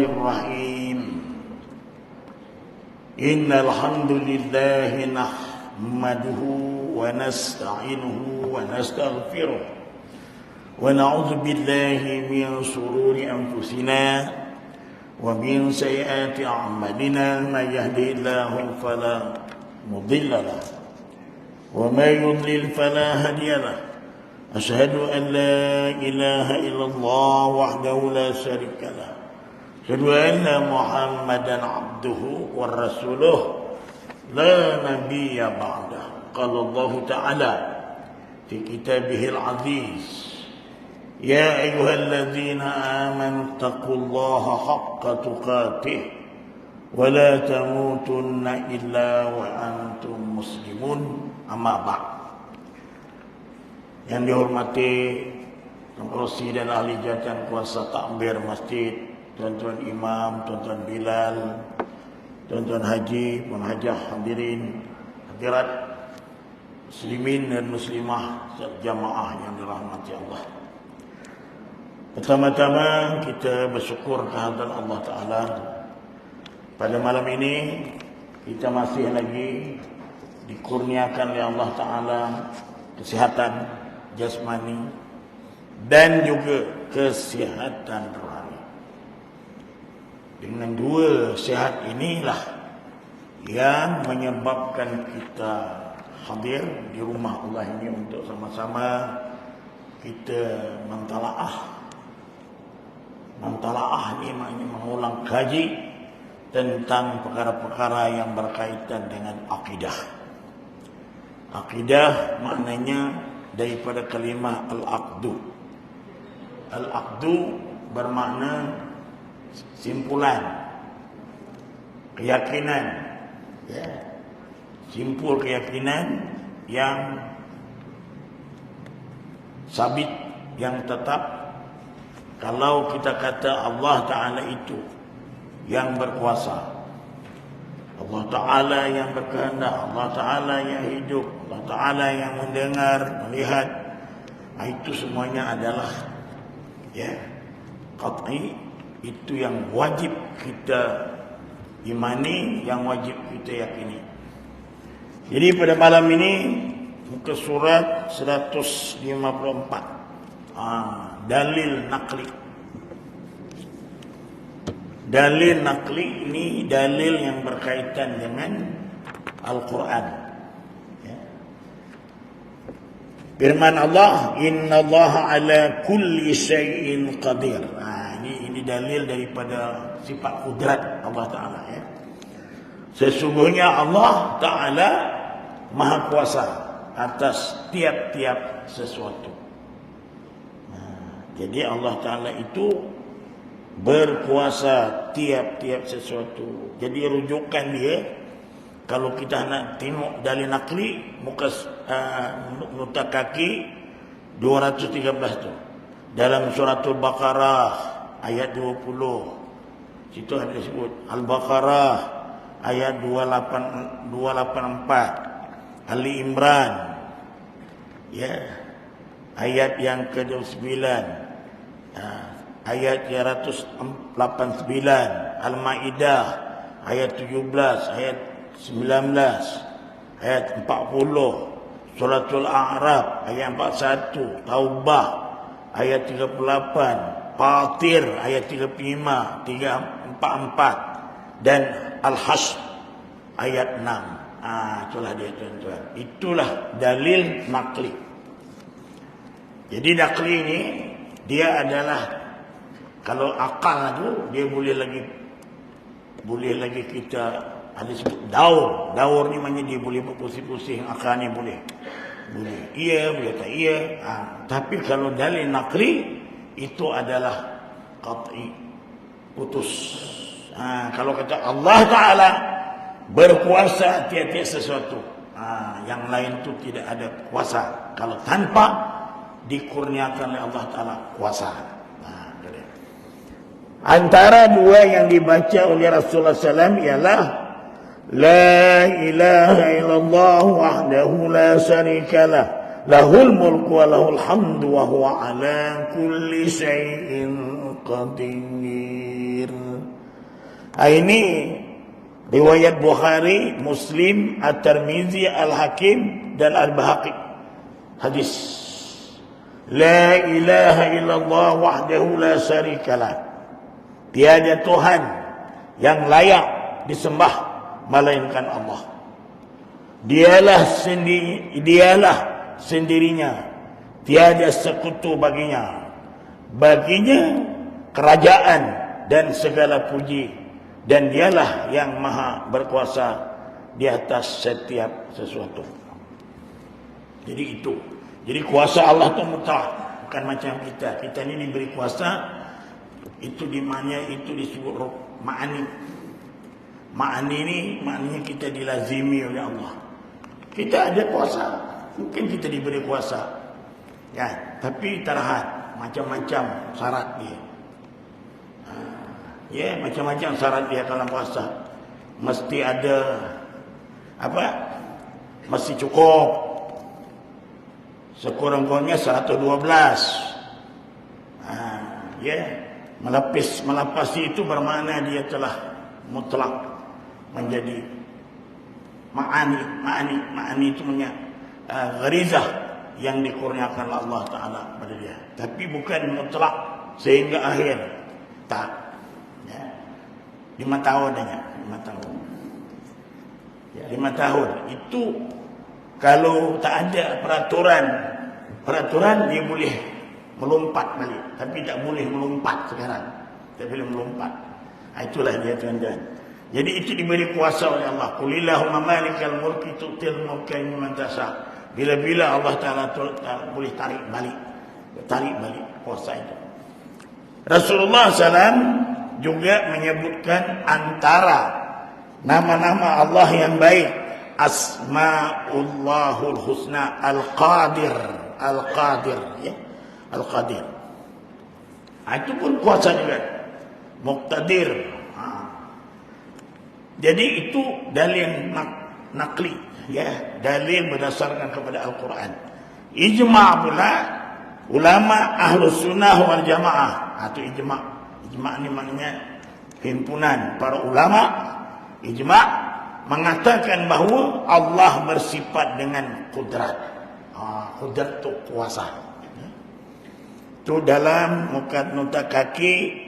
Bismillahirrahmanirrahim. Innal hamdalillah nahmaduhu wa nasta'inuhu wa nastaghfiruh wa na'udzu billahi min shururi anfusina wa min sayyiati a'malina. May yahdihillahu fala mudilla lahu wa may yudlil fala hadiya lahu. Asyhadu an la ilaha illallah wahdahu la syarika lah. Asyhadu anna Muhammadan abduhu wa rasuluh la nabiyya ba'dah. Qala Allah Ta'ala fi kitabihil aziz, ya ayyuhalladzina amanu taqullaha haqqa tuqatih wa la tamutunna illa wa antum muslimun. Amma ba'd. Yang dihormati pengurus dan ahli jawatan kuasa takbir masjid, tuan-tuan imam, tuan-tuan Bilal, tuan-tuan haji, penghajah, hadirin, hadirat, muslimin dan muslimah jamaah yang dirahmati Allah. Pertama-tama kita bersyukur kehadiran Allah Ta'ala. Pada malam ini kita masih lagi dikurniakan oleh Allah Ta'ala kesihatan jasmani dan juga kesihatan rohani. Dengan dua sihat inilah yang menyebabkan kita hadir di rumah Allah ini untuk sama-sama kita mentalaah. Mentalaah ini maknanya mengulang kaji tentang perkara-perkara yang berkaitan dengan akidah. Akidah maknanya daripada kalimah al-aqdu. Al-aqdu bermakna simpulan, keyakinan, ya. Simpul keyakinan yang sabit, yang tetap. Kalau kita kata Allah Ta'ala itu yang berkuasa, Allah Ta'ala yang berkehendak, Allah Ta'ala yang hidup, Allah Ta'ala yang mendengar, melihat, itu semuanya adalah qat'i. Itu yang wajib kita imani, yang wajib kita yakini. Jadi pada malam ini muka surat 154, dalil nakli. Dalil nakli ini dalil yang berkaitan dengan Al-Quran. Firman Allah, Inna Allah ala kulli syai'in qadir. Ini dalil daripada sifat kudrat Allah Ta'ala. Sesungguhnya Allah Ta'ala Maha Kuasa atas tiap-tiap sesuatu. Jadi Allah Ta'ala itu berkuasa tiap-tiap sesuatu. Jadi rujukan dia, kalau kita nak tengok dalil nakli, muka nota kaki 213 tu, dalam suratul Baqarah ayat 20, situ ada disebut Al-Baqarah ayat 284, Ali Imran ayat yang ke-29, ayat 189, Al-Maidah ayat 17, ayat 19, ayat 40, Suratul A'raf ayat 41, Taubah ayat 38, Fatir ayat 35, 344 dan Al-Hasyr ayat 6. Itulah dia tuan-tuan. Itulah dalil nakli. Jadi nakli ini dia adalah, kalau akal itu dia boleh lagi kita ada sebut daur. Daur ni maknanya dia boleh berpusing-pusing, akal ni boleh iya, boleh tak iya. Tapi kalau dalil nakli itu adalah qat'i, putus. Kalau kata Allah Ta'ala berkuasa tiap-tiap sesuatu, yang lain itu tidak ada kuasa kalau tanpa dikurniakan oleh Allah Ta'ala kuasa. Antara dua yang dibaca oleh Rasulullah SAW ialah La ilaha illallah wahdahu la syarikalah lahul mulku wa lahul hamdu wa huwa ala kulli syai'in qadir. Ini riwayat Bukhari, Muslim, At-Tirmizi, Al-Hakim dan Al-Bahaqi. Hadis. La ilaha illallah wahdahu la syarikalah. Tiada Tuhan yang layak disembah melainkan Allah. Dialah sendirinya, tiada sekutu baginya. Baginya kerajaan dan segala puji, dan dialah yang maha berkuasa di atas setiap sesuatu. Jadi itu. Jadi kuasa Allah itu mutlak, bukan macam kita. Kita ini diberi kuasa, itu dimana itu disebut ma'ani. Ma'ani ini maknanya kita dilazimi oleh Allah. Kita ada kuasa, mungkin kita diberi kuasa, ya, tapi terhad macam-macam syarat dia. Ya, macam-macam syarat dia dalam puasa. Mesti ada apa? Mesti cukup. Sekurang-kurangnya 112. Ya, melapasi itu bermakna dia telah mutlak menjadi ma'ani itu punya gharizah yang dikurniakan Allah Ta'ala pada dia. Tapi bukan mutlak sehingga akhir. Tak. Ya. 5 tahun aja. 5 tahun. Ya, 5 tahun. Itu kalau tak ada peraturan dia boleh melompat balik. Tapi tak boleh melompat sekarang. Tak boleh melompat. Itulah dia tuan-tuan. Jadi itu diberi kuasa oleh Allah. Qulillahumma malikal mulki tu'til mulka liman tasha. Bila-bila Allah Ta'ala boleh tarik balik kuasa itu. Rasulullah SAW juga menyebutkan antara nama-nama Allah yang baik, Asma'ullahul Husna, Al-Qadir, ya, Al-Qadir. Itu pun kuasa juga, Muqtadir. Jadi itu dalil nakli, ya, dalil berdasarkan kepada Al-Quran. Ijma' pula ulama Ahlus Sunnah wal Jamaah. Itu ijma'. Ijma' ini maknanya himpunan para ulama. Ijma' mengatakan bahawa Allah bersifat dengan kudrat. Kudrat itu kuasa. Itu dalam muka nota kaki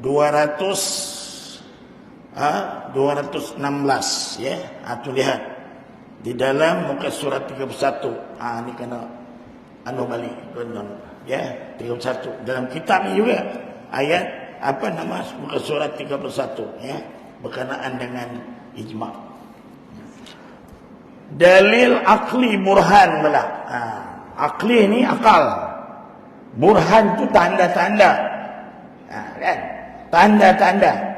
216, ya. Itu lihat di dalam muka surat 31. Ini kena balik ya, 31 dalam kitab ni juga ayat muka surat 31, ya, berkenaan dengan ijma'. Dalil akli burhan pula. Akli ni akal. Burhan tu tanda-tanda. Kan? Tanda-tanda.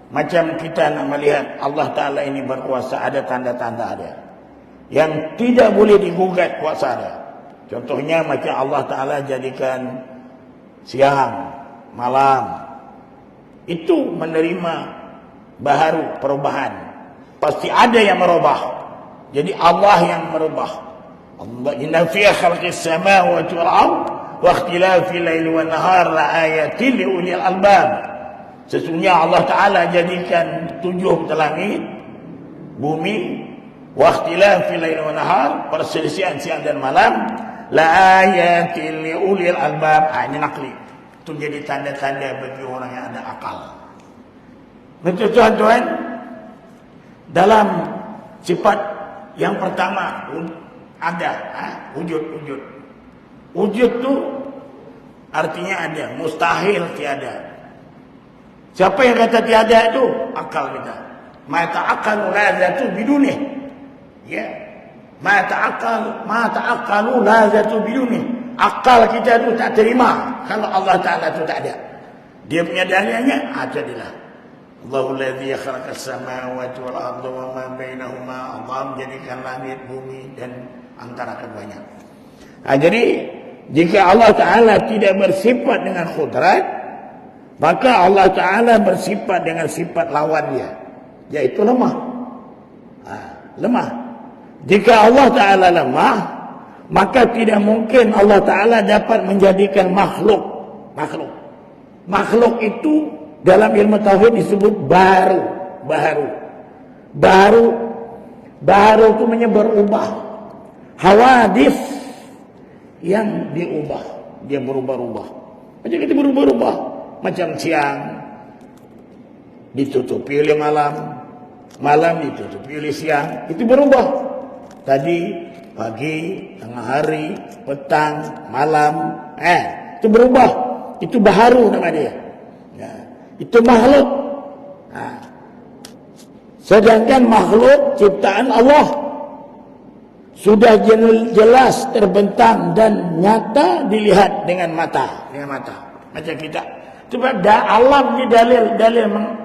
Macam kita nak melihat Allah Ta'ala ini berkuasa, ada tanda-tanda dia yang tidak boleh digugat kuasa dia. Contohnya macam Allah Ta'ala jadikan siang, malam. Itu menerima baharu, perubahan. Pasti ada yang merubah. Jadi Allah yang merubah. Allah inna fi khalqis samawati wal ardh wa ikhtilafil laili wan nahar la ayatin li ulil albab. Sesungguhnya Allah Ta'ala jadikan 7 langit, bumi, wa ikhtilafil laili wan nahar, perselisihan siang dan malam, la ayatin li ulil albab. Ini nakli. Itu jadi tanda-tanda bagi orang yang ada akal. Betul tuan-tuan? Dalam sifat yang pertama ada wujud. Wujud tu artinya ada, mustahil tiada. Siapa yang kata tiada itu? Akal kita. Ma ta'aqalu la zatu bidunih. Ya. Ma ta'aqalu la zatu bidunih. Akal kita itu tak terima kalau Allah Ta'ala itu tak ada. Dia punya dalilnya jadilah. Allahu alladhi khalaqas samawati wal arda wa ma bainahuma. Allah menjadikan langit, bumi dan antara keduanya. Jadi jika Allah Ta'ala tidak bersifat dengan kudrat, maka Allah Ta'ala bersifat dengan sifat lawan dia, yaitu lemah. Lemah. Jika Allah Ta'ala lemah, maka tidak mungkin Allah Ta'ala dapat menjadikan makhluk. Makhluk itu dalam ilmu tauhid disebut baru. Baru itu berubah. Hawadis yang diubah, dia berubah-ubah. Macam kita berubah-ubah. Macam siang ditutupi oleh malam, malam ditutupi oleh siang, itu berubah. Tadi pagi, tengah hari, petang, malam, itu berubah. Itu baharu nama dia. Ya, itu makhluk. Sedangkan makhluk ciptaan Allah sudah jelas terbentang dan nyata dilihat dengan mata. Macam kita. Sebab alam ni dalil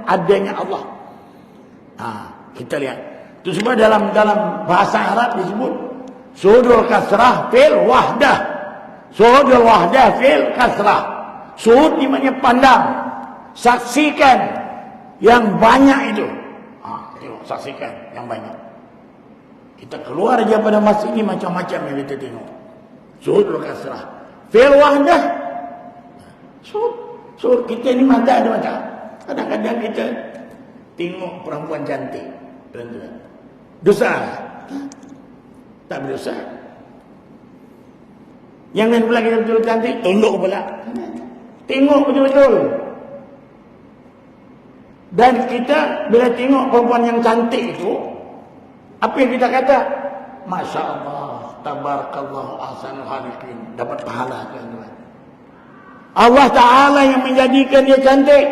adanya Allah. Kita lihat. Itu sebab dalam bahasa Arab disebut suhudul kasrah fil wahdah. Suhudul wahdah fil kasrah. Suhud ni maknanya pandang. Saksikan yang banyak itu. Tengok, saksikan yang banyak. Kita keluar aja pada masa ini macam-macam yang kita tengok. Suhudul kasrah fil wahdah. Suhud kita ni mata ada macam. Kadang-kadang kita tengok perempuan cantik, tuan-tuan. Dosa? Tak berdosa. Jangan pula kita betul cantik, tunduk pula. Tengok betul-betul. Dan kita bila tengok perempuan yang cantik itu, apa yang kita kata? Masya Allah, tabarakallahu ahsanul khaliqin. Dapat pahala, tuan-tuan. Allah Ta'ala yang menjadikan dia cantik.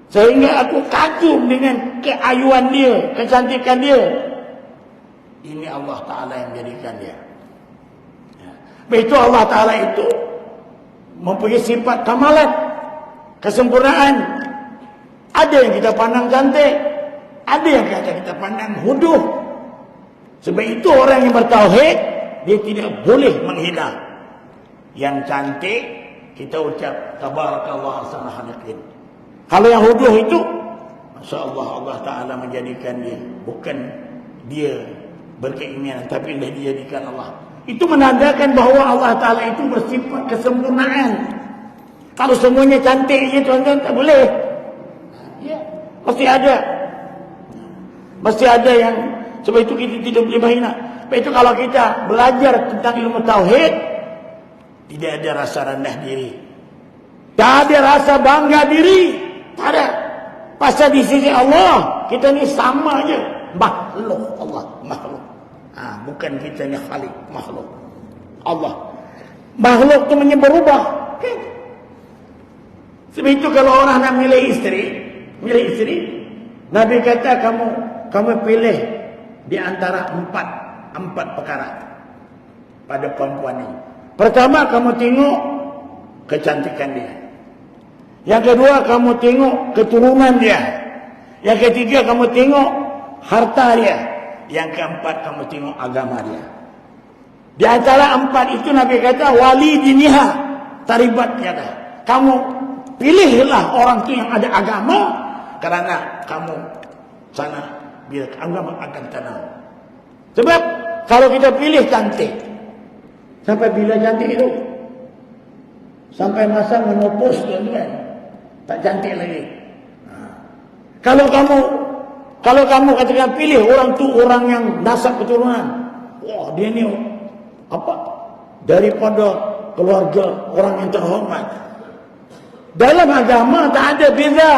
Sehingga aku kagum dengan keayuan dia, kecantikan dia. Ini Allah Ta'ala yang menjadikan dia. Begitu Allah Ta'ala itu mempunyai sifat kamalat, kesempurnaan. Ada yang kita pandang cantik, ada yang kita pandang huduh. Sebab itu orang yang bertauhid, dia tidak boleh menghina. Yang cantik, kita ucap tabarakallah ahsanul khaliqin. Kalau yang huduh itu, Masya Allah, Allah Ta'ala menjadikan dia. Bukan dia berkeinginan, tapi dah dijadikan Allah. Itu menandakan bahawa Allah Ta'ala itu bersifat kesempurnaan. Kalau semuanya cantik je, tuan-tuan, tak boleh. Ya, mesti ada. Mesti ada yang, sebab itu kita tidak boleh menghina. Sebab itu kalau kita belajar tentang ilmu tauhid, tidak ada rasa rendah diri. Tak ada rasa bangga diri. Tak ada. Pasal di sisi Allah, kita ni sama je. Makhluk Allah. Makhluk. Bukan kita ni khalik. Makhluk. Allah. Makhluk tu berubah. Sebab itu kalau orang nak milih isteri, Nabi kata kamu pilih di antara empat perkara pada perempuan ini. Pertama, kamu tengok kecantikan dia. Yang kedua, kamu tengok keturunan dia. Yang ketiga, kamu tengok harta dia. Yang keempat, kamu tengok agama dia. Di antara empat itu Nabi kata wali diniha, taribat kata. Kamu pilihlah orang tu yang ada agama, kerana kamu sana bila agama akan tenang. Sebab kalau kita pilih cantik, sampai bila cantik itu? Sampai masa menopos, tuan-tuan, tak cantik lagi. Kalau kamu katakan pilih orang tu orang yang nasab keturunan, wah dia ni apa? Daripada keluarga orang yang terhormat. Dalam agama tak ada beza.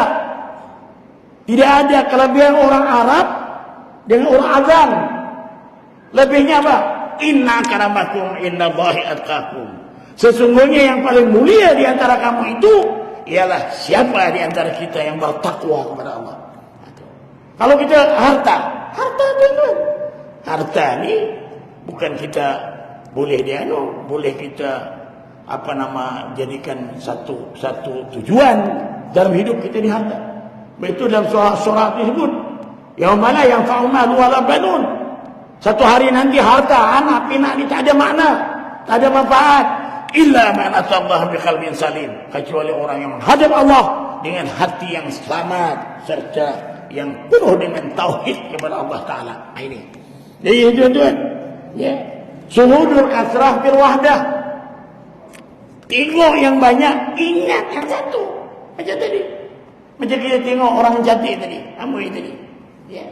Tidak ada kelebihan orang Arab dengan orang Azam. Lebihnya apa? Inna karamakum innallahi atqakum. Sesungguhnya yang paling mulia di antara kamu itu ialah siapa di antara kita yang bertakwa kepada Allah. Kalau kita harta tuan-tuan. Harta ni bukan kita boleh boleh kita jadikan satu tujuan dalam hidup kita di harta. Itu dalam surah disebut, yauma la yanfa'u malun wala banun. Satu hari nanti harta, anak, pinak ni tak ada makna, tak ada manfaat. Illa man atallaha biqalbin salim. Kecuali orang yang menghadap Allah dengan hati yang selamat serta yang penuh dengan tauhid kepada Allah Ta'ala. Ini. Jadi tuan-tuan, ya. Suhudul kasrah fil wahdah. Tengok yang banyak, ingat yang satu. Macam tadi. Macam kita tengok orang cantik tadi, Amoi tadi. Ya.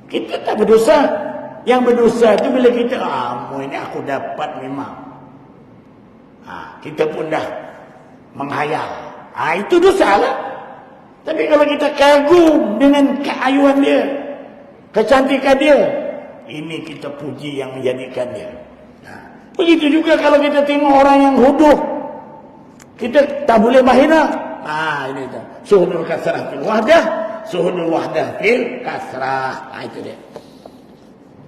Kita tak berdosa. Yang berdosa tu bila kita, Amoi ni aku dapat memang. Kita pun dah menghayal. Itu dosa lah. Tapi kalau kita kagum dengan keayuan dia, kecantikan dia, ini kita puji yang menjadikan dia. Begitu juga kalau kita tengok orang yang huduh, kita tak boleh mahina. Ini dah. Suhudul kasrah fil wahdah, suhudul wahdah fil kasrah. Itu dia.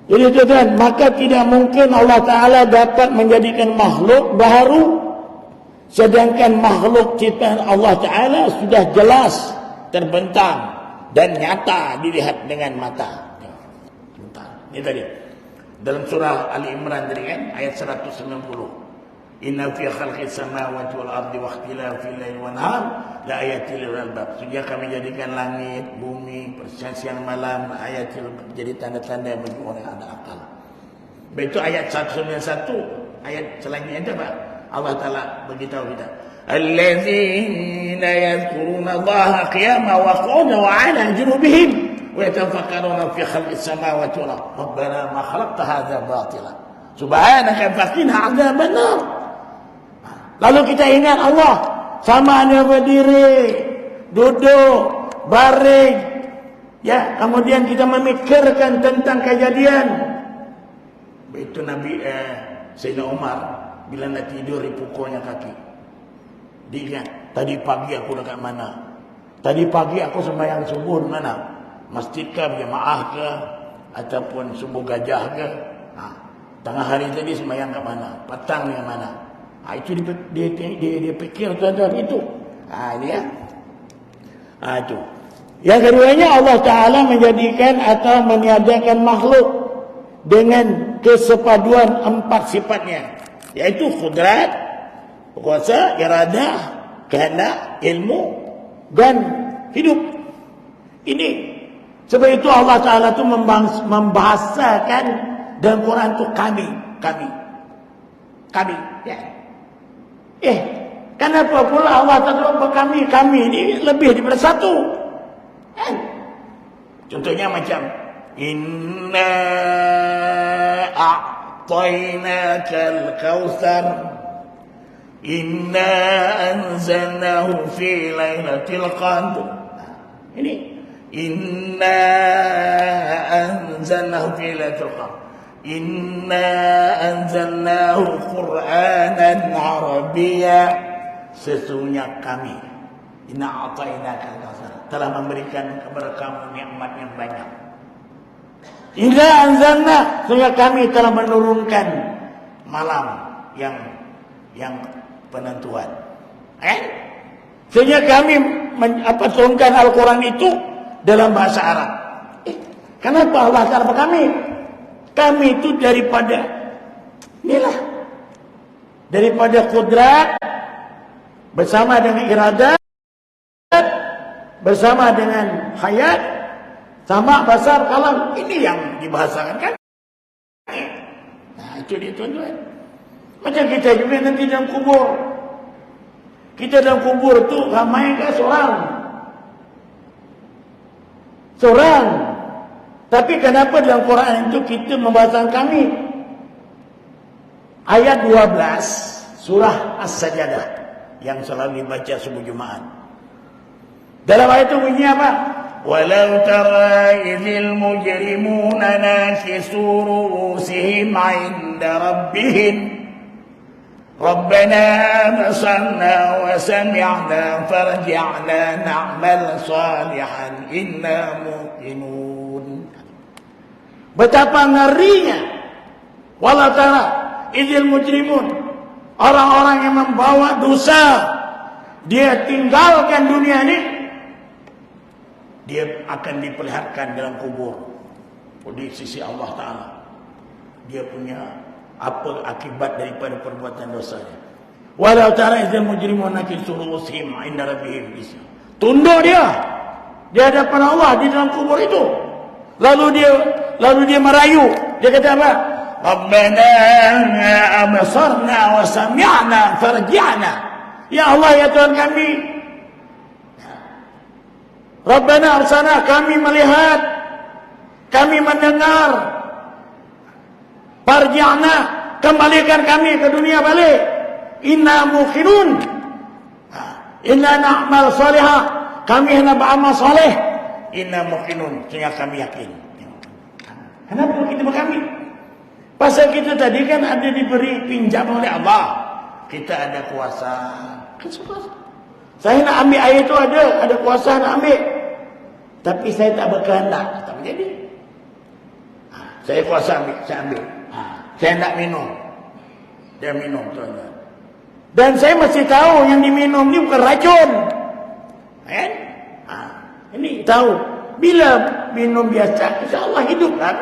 Jadi tuan-tuan, maka tidak mungkin Allah Ta'ala dapat menjadikan makhluk baru, sedangkan makhluk ciptaan Allah Ta'ala sudah jelas terbentang dan nyata dilihat dengan mata. Ini tadi dalam surah Ali Imran tadi kan, ayat 190. Inna fi khalqis samawati wal ardi wa ikhtilafil laili wan nahar la ayatil lil albab. Sejak kami jadikan langit, bumi, persiang malam, ayatil jadi tanda-tanda bagi orang yang ada akal. Itu ayat 191. Ayat selanjutnya itu apa? Allah Taala beritahu kita, allazina yadhkuruna Allaha qiyaman wa qu'udan wa 'ala junubihim wa yatafakkaruna fi khalqis samawati wal ardi rabbana ma khalaqta hadza batila subhanaka faqina 'adzaban nar. Lalu kita ingat Allah sama ada berdiri, duduk, baring, ya, kemudian kita memikirkan tentang kejadian. Itu Nabi Sayyidina Umar bila nak tidur dipukulnya kaki. Dia ingat, tadi pagi aku dekat mana? Tadi pagi aku sembahyang subuh di mana? Masjid ke, berjemaah ke, ataupun subuh gajah ke? Tengah hari tadi sembahyang ke mana? Petang di mana? Itu dia fikir tuan-tuan itu. Dia. Itu. Yang keduanya, Allah Ta'ala menjadikan atau meniadakan makhluk dengan kesepaduan 4 sifatnya, yaitu qudrat, kuasa, iradah, kehendak, ilmu dan hidup. Ini sebab itu Allah Ta'ala itu membahasakan dalam Quran itu kami ya. Kenapa pula Allah Ta'ala kami ini lebih daripada satu kan? Contohnya macam inna a'tainakal kautsar inna anzalnahu fi lailatul qadr. Ini inna anzalnahu fi lailatul qadr inna anzalnahu qur'anan arabiyya. Sesungguhnya kami inna a'tainakal kautsar telah memberikan kepada kamu nikmat yang banyak. Inna anzalna, sehingga kami telah menurunkan malam yang penentuan. Sehingga kami turunkan Al-Quran itu dalam bahasa Arab. Kenapa Allah Ta'ala kami? Kami itu daripada inilah, daripada kudrat bersama dengan iradat, bersama dengan hayat, sama basar kalam, ini yang dibahasakan kan? Itu dia tuan-tuan. Macam kita juga nanti dalam kubur. Kita dalam kubur tu ramai ke seorang? Seorang. Tapi kenapa dalam Quran itu kita membahasakan kami? Ayat 12 surah As-Sajdah yang selalu dibaca subuh Jumaat. Dalam ayat itu bunyi apa? Walau tara idhil mujrimuna nakisuu ru'usihim 'inda rabbihim Rabbana absarna wa sami'na farji'na na'mal salihan inna muqinun. Betapa ngerinya walau tara idhil mujrimun, orang-orang yang membawa dosa, dia tinggalkan dunia ini, dia akan diperlihatkan dalam kubur di sisi Allah Ta'ala. Dia punya apa akibat daripada perbuatan dosanya. Walau tara idzal mujrimun nakisu ru'usihim 'inda rabbihim. Tunduk dia di hadapan Allah di dalam kubur itu. Lalu dia merayu. Dia kata apa? Rabbana absarna wa sami'na farji'na. Ya Allah, ya Tuhan kami, Rabbana arsana, kami melihat, kami mendengar. Farji'na, kembalikan kami ke dunia balik. Inna muqinun. Inna na'mal salihah, kami hendak beramal soleh. Inna muqinun, sehingga kami yakin. Kenapa kita berkami? Pasal kita tadi kan ada diberi pinjam oleh Allah. Kita ada kuasa. Saya nak ambil air itu ada kuasa nak ambil. Tapi saya tak berkehendak, tak menjadi. Saya kuasa ambil, saya ambil. Saya nak minum. Dia minum, tuan-tuan. Dan saya masih tahu yang diminum ni bukan racun. Kan? Ini tahu. Bila minum biasa, insya-Allah hidup kan?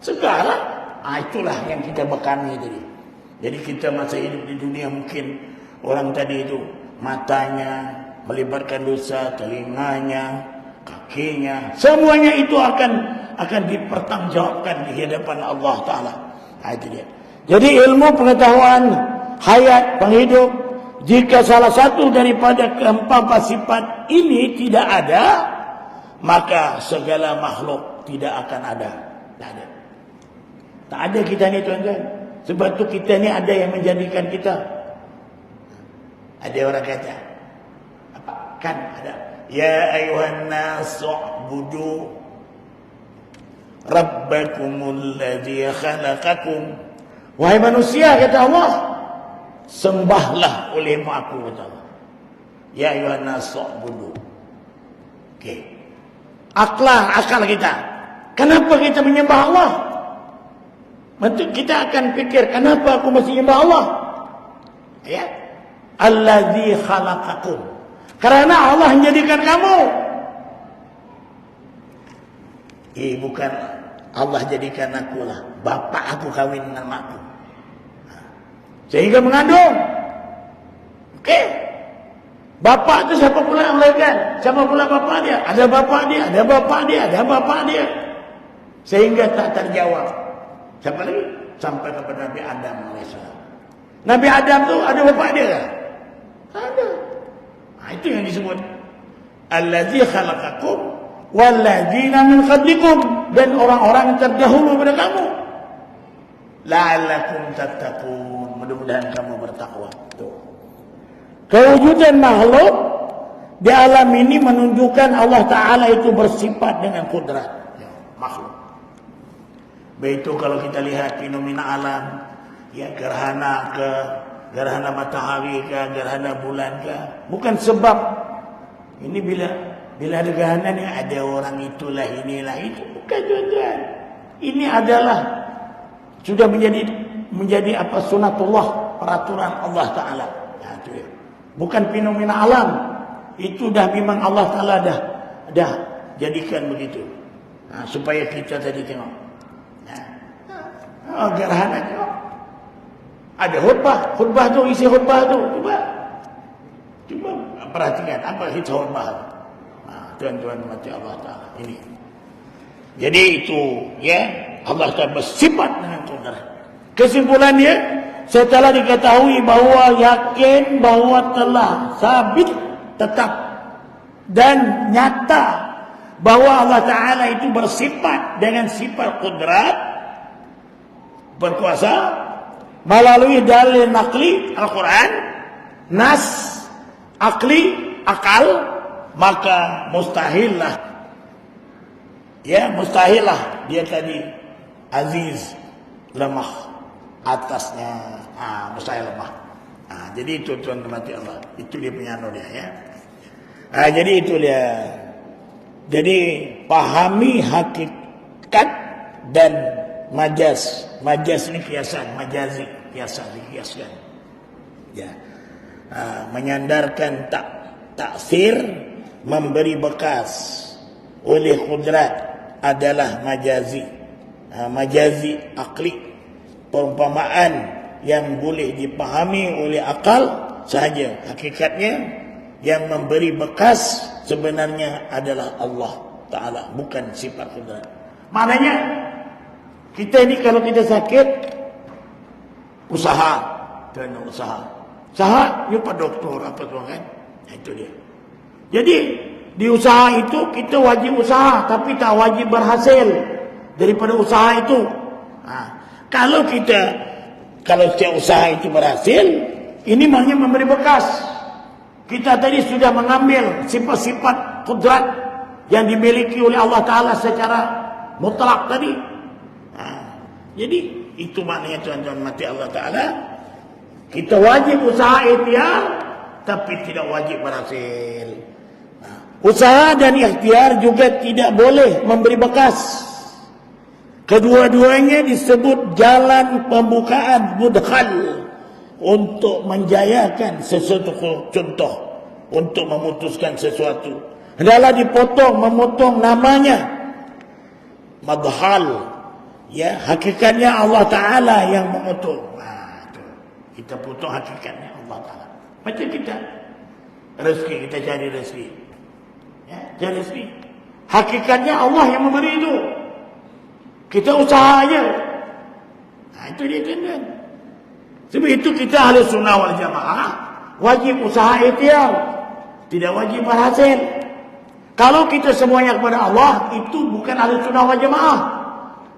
Segarlah. Itulah yang kita berkami tadi. Jadi kita masa hidup di dunia mungkin orang tadi itu matanya melibatkan dosa, telinganya, kakinya, semuanya itu akan dipertanggungjawabkan di hadapan Allah Taala. Itu dia. Jadi ilmu pengetahuan hayat penghidup, jika salah satu daripada keempat sifat ini tidak ada, maka segala makhluk tidak akan ada. Tak ada. Tak ada kita ni, tuan-tuan. Sebab tu kita ni ada yang menjadikan kita. Ada orang kata, apa? Kan ada. Ya ayuhan nas u'budu rabbakumul ladzi khalaqakum. Wahai manusia, kata Allah, sembahlah olehmu aku, kata Allah. Ya ayuhan nas u'budu. Okey. Akal kita. Kenapa kita menyembah Allah? Kita akan fikir, kenapa aku mesti menyembah Allah? Ya. Allazi khalaqakum. Karena Allah menjadikan kamu. Bukan Allah jadikan aku lah. Bapak aku kahwin dengan makku. Sehingga mengandung. Okey. Bapak itu siapa pula yang melahirkan? Siapa pula bapak dia? Ada bapak dia, ada bapak dia, ada bapak dia. Sehingga tak terjawab. Siapa lagi? Sampai kepada Nabi Adam AS. Nabi Adam tu ada bapak dia tak? Ada. Itu yang disebut allazi khalaqakum walladzina min qablikum, dan orang-orang yang terdahulu pada kamu. La'allakum tattaqun, mudah-mudahan kamu bertakwa. Tuh. Kewujudan makhluk di alam ini menunjukkan Allah Ta'ala itu bersifat dengan kudrat. Ya, makhluk. Begitu kalau kita lihat fenomena alam, ya gerhana ke, gerhana matahari ke, gerhana bulan ke, bukan sebab ini bila ada gerhana ni ada orang itulah inilah itu, bukan, tuan-tuan. Ini adalah sudah menjadi apa, sunatullah, peraturan Allah Taala. Nah, itu ya. Bukan fenomena alam. Itu dah memang Allah Taala dah jadikan begitu. Nah, supaya kita tadi tengok. Gerhana tengok. Ada khutbah tu, isi khutbah tu. Cuba perhatikan apa isi khutbah tu. Tuan-tuan mati Allah Ta'ala ini. Jadi itu, ya, Allah Ta'ala bersifat dengan kudrat. Kesimpulannya, setelah diketahui bahawa yakin bahawa telah sabit tetap dan nyata bahawa Allah Ta'ala itu bersifat dengan sifat kudrat, berkuasa, melalui dalil naqli Al-Quran, nas, akli, akal, maka mustahillah, ya mustahillah dia tadi aziz, lemah atasnya, mustahil lemah. Jadi itu tuan-tuan mati Allah, itu dia punya dia, ya. Jadi itu dia. Jadi pahami hakikat dan majaz. Majaz ini kiasan, majazi, kiasan, dikiaskan. Ya. Menyandarkan taksir, memberi bekas oleh kudrat adalah majazi. Majazi akli, perumpamaan yang boleh dipahami oleh akal sahaja. Hakikatnya yang memberi bekas sebenarnya adalah Allah Ta'ala, bukan sifat kudrat. Maknanya kita ini kalau kita sakit, usaha, kena usaha, jumpa doktor apa tu kan, itu dia. Jadi di usaha itu kita wajib usaha, tapi tak wajib berhasil daripada usaha itu. Kalau setiap usaha itu berhasil, ini maknanya memberi bekas. Kita tadi sudah mengambil sifat-sifat kudrat yang dimiliki oleh Allah Ta'ala secara mutlak tadi. Jadi itu maknanya tuan-tuan mati Allah Ta'ala. Kita wajib usaha ikhtiar, tapi tidak wajib berhasil. Usaha dan ikhtiar juga tidak boleh memberi bekas. Kedua-duanya disebut jalan pembukaan mudkhal untuk menjayakan sesuatu, contoh untuk memutuskan sesuatu. Hendaklah memotong namanya madhal. Ya, hakikatnya Allah Ta'ala yang memotong. Kita potong hakikatnya Allah Ta'ala. Macam kita rezeki, kita cari rezeki. Ya, cari rezeki. Hakikatnya Allah yang memberi itu. Kita usaha aja. Itu dia tuan-tuan. Sebab itu kita ahli sunnah wal jamaah wajib usaha ikhtiar, tidak wajib berhasil. Kalau kita semuanya kepada Allah, itu bukan ahli sunnah wal jamaah.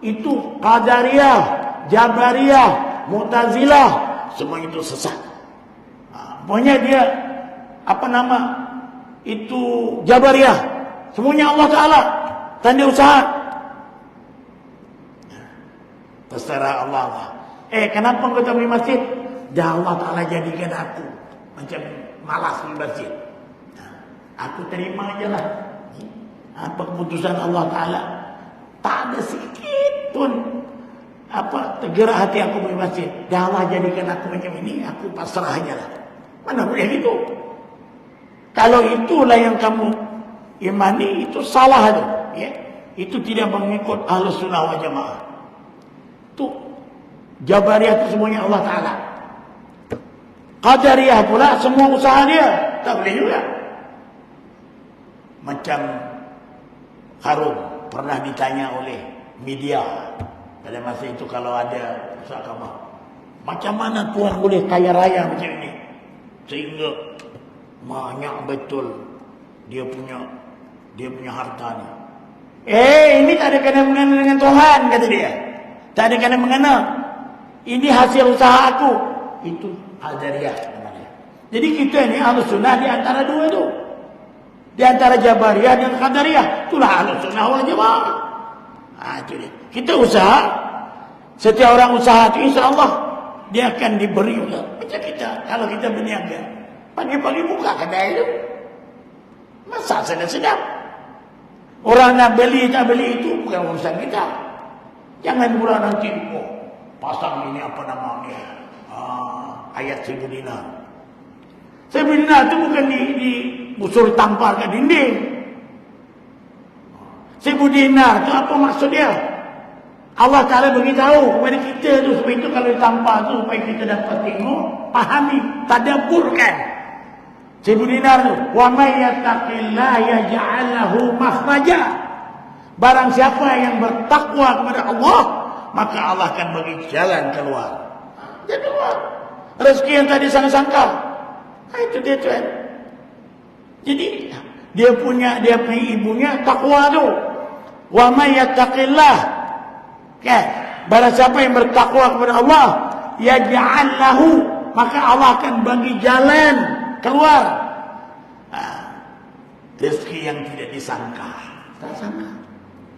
Itu Qadariyah, Jabariyah, Mu'tazilah, semua itu sesat. Pokoknya dia itu Jabariyah, semuanya Allah Ta'ala, tanda usaha. Terserah Allah. Kenapa kau tak pergi masjid? Dah Allah Ta'ala jadikan aku macam malas pergi masjid. Aku terima je lah. Apa keputusan Allah Ta'ala? Tak ada sikit pun tergerak hati aku pergi masjid. Dah Allah jadikan aku macam ini, aku pasrah aja lah. Mana boleh gitu? Kalau itulah yang kamu imani, itu salah tu. Ya? Itu tidak mengikut Ahlus Sunnah wal Jamaah. Itu Jabariyah itu semuanya Allah Ta'ala. Qadariyah pula semua usaha dia. Tak boleh juga. Macam Harun pernah ditanya oleh media pada masa itu, kalau ada usaha kamu, macam mana Tuhan boleh kaya raya macam ini sehingga banyak betul dia punya harta ni. Ini tak ada kena-mengena dengan Tuhan, kata dia. Tak ada kena-mengena. Ini hasil usaha aku. Itu Qadariyah namanya. Jadi kita ni Ahlus Sunnah di antara dua itu. Di antara Jabariyah dan Qadariyah. Itulah Ahlus Sunnah wal Jamaah. Itu dia. Kita usaha. Setiap orang usaha itu insya-Allah dia akan diberi juga. Macam kita, kalau kita berniaga, pagi-pagi buka kedai itu, masak sedap-sedap. Orang nak beli tak beli itu bukan urusan kita. Jangan pula nanti pasang ini apa namanya, ayat 1.000 dinar. 1.000 dinar itu bukan busur tampar ke dinding. 1.000 dinar itu apa maksud dia? Allah Ta'ala beritahu kepada kita tu, supaya itu kalau ditampar tu supaya kita dapat tengok, pahami, tadabburkan. 1.000 dinar tu, wa may yattaqillaha yaj'al lahu makhraja. Barang siapa yang bertakwa kepada Allah, maka Allah akan bagi jalan keluar. Dia keluar. Rezeki yang tadi sangka-sangka. Itu dia tuan. Jadi dia punya ibunya takwa tu. Wa may yattaqillah. Barang siapa yang bertakwa kepada Allah, yaj'al lahu, maka Allah akan bagi jalan keluar. Rezeki yang tidak disangka. Tak sangka.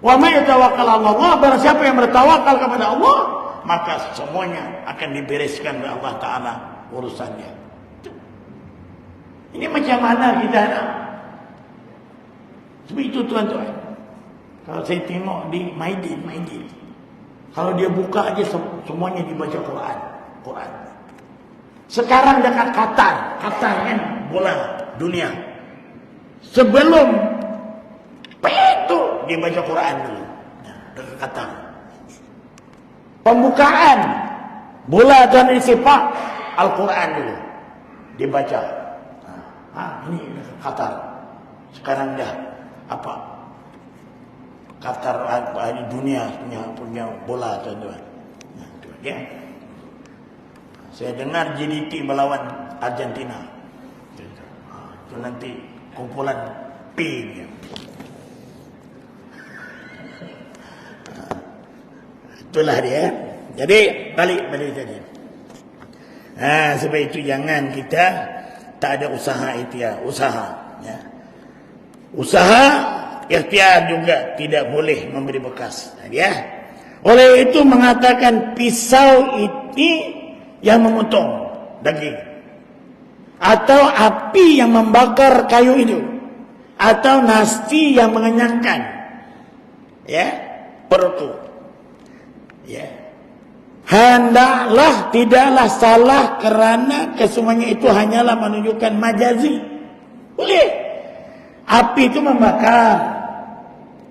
Wa may yatawakkal 'ala Allah, barang siapa yang bertawakal kepada Allah, maka semuanya akan dibereskan oleh Allah Ta'ala urusannya. Ini macam mana kita nak? Sebab itu tuan-tuan, kalau saya tengok di Maidin, kalau dia buka aja semuanya dibaca Quran. Sekarang dekat Qatar kan bola dunia. Sebelum itu dibaca Quran dulu. Dekat Qatar. Pembukaan bola dan sepak Al-Quran dulu dibaca. Ini Qatar. Sekarang dah Qatar dunia punya bola tuan-tuan. Ya. Saya dengar JDT melawan Argentina. Itu nanti kumpulan api dia. Itulah dia. Jadi balik tadi. Sebab itu jangan kita tak ada usaha ikhtiar, ya. Usaha ikhtiar juga tidak boleh memberi bekas, ya. Oleh itu mengatakan pisau ini yang memotong daging, atau api yang membakar kayu itu, atau nasi yang mengenyangkan, ya, perut, ya. Hendaklah tidaklah salah kerana kesemuanya itu hanyalah menunjukkan majazi. Boleh. Api itu membakar,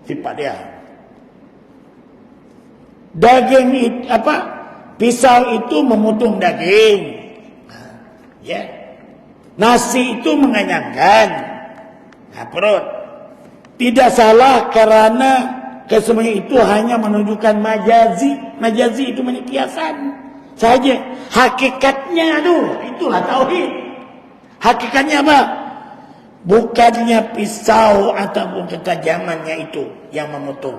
sifat dia. Daging itu pisau itu memotong daging. Ya. Nasi itu mengenyangkan. Perut. Tidak salah kerana kesemuanya itu hanya menunjukkan majazi. Majazi itu kiasan saja. Hakikatnya itulah tauhid. Hakikatnya apa? Bukannya pisau ataupun ketajamannya itu yang memotong.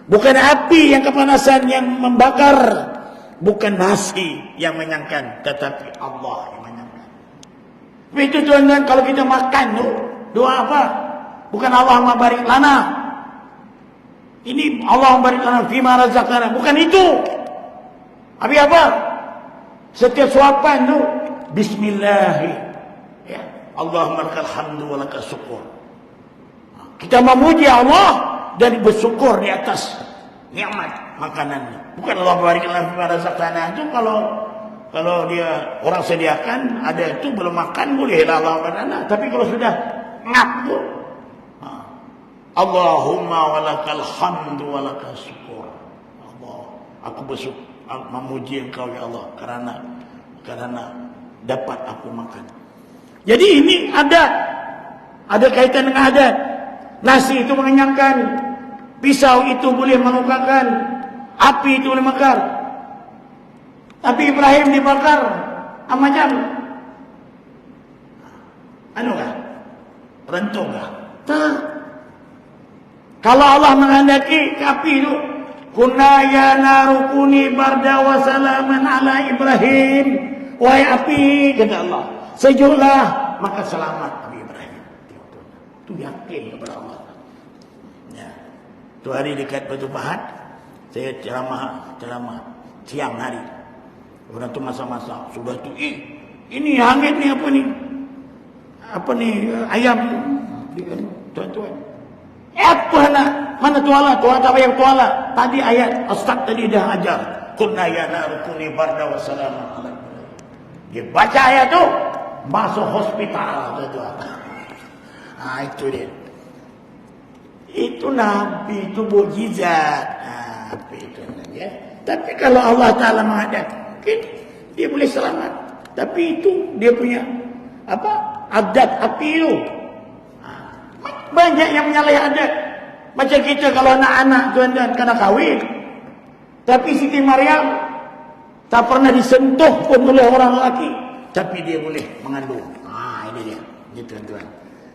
Bukan api yang kepanasan yang membakar. Bukan nasi yang mengenyangkan, tetapi Allah yang mengenyangkan. Itu tuan-tuan, kalau kita makan doa apa? Bukan Allahumma barik lana. Ini Allah memberikan fima razaqana, bukan itu. Tapi apa? Setiap suapan tu bismillah. Ya, Allahumma lakal hamdu wa lakal syukur. Kita memuji Allah dan bersyukur di atas nikmat makanannya. Bukan Allah berikan fima razaqana itu kalau dia orang sediakan ada itu belum makan bolehlah Allah berikan. Tapi kalau sudah ngap tu Allahumma walakal hamdu walakal syukur. Allah, aku bersyukur, memuji Engkau ya Allah karena dapat aku makan. Jadi ini ada kaitan dengan adat. Nasi itu mengenyangkan, pisau itu boleh melukakan, api itu boleh membakar. Tapi Ibrahim dibakar macam rentung kah? Tak. Kalau Allah menghendaki api itu, kunna ya narukuni barda wa salaman ala Ibrahim. Wahai api, kata Allah, sejuklah maka selamat Nabi Ibrahim. Itu yakin kepada Allah. Ya. Tu hari dekat Batu Pahat, saya ceramah siang hari. Orang tu masa-masa sudah tu ini hangit ni apa ni ayam tuan-tuan. Apa mana tuala? Tuala tak payah tuala. Tadi ayat Ustaz tadi dah ajar. Kunna ya narukuni barda wa salaman ala Ibrahim. Dia baca ayat tu masuk hospital tuan-tuan. Itu dia. Itu Nabi, itu mukjizat. Itu ya. Tapi kalau Allah Taala menghendaki, dia boleh selamat. Tapi itu dia punya adat api itu. Banyak yang menyalahi adat. Macam kita kalau anak-anak tuan-tuan kena kahwin, tapi Siti Maryam tak pernah disentuh pun oleh orang lelaki, tapi dia boleh mengandung. Ini dia. Ini tuan-tuan.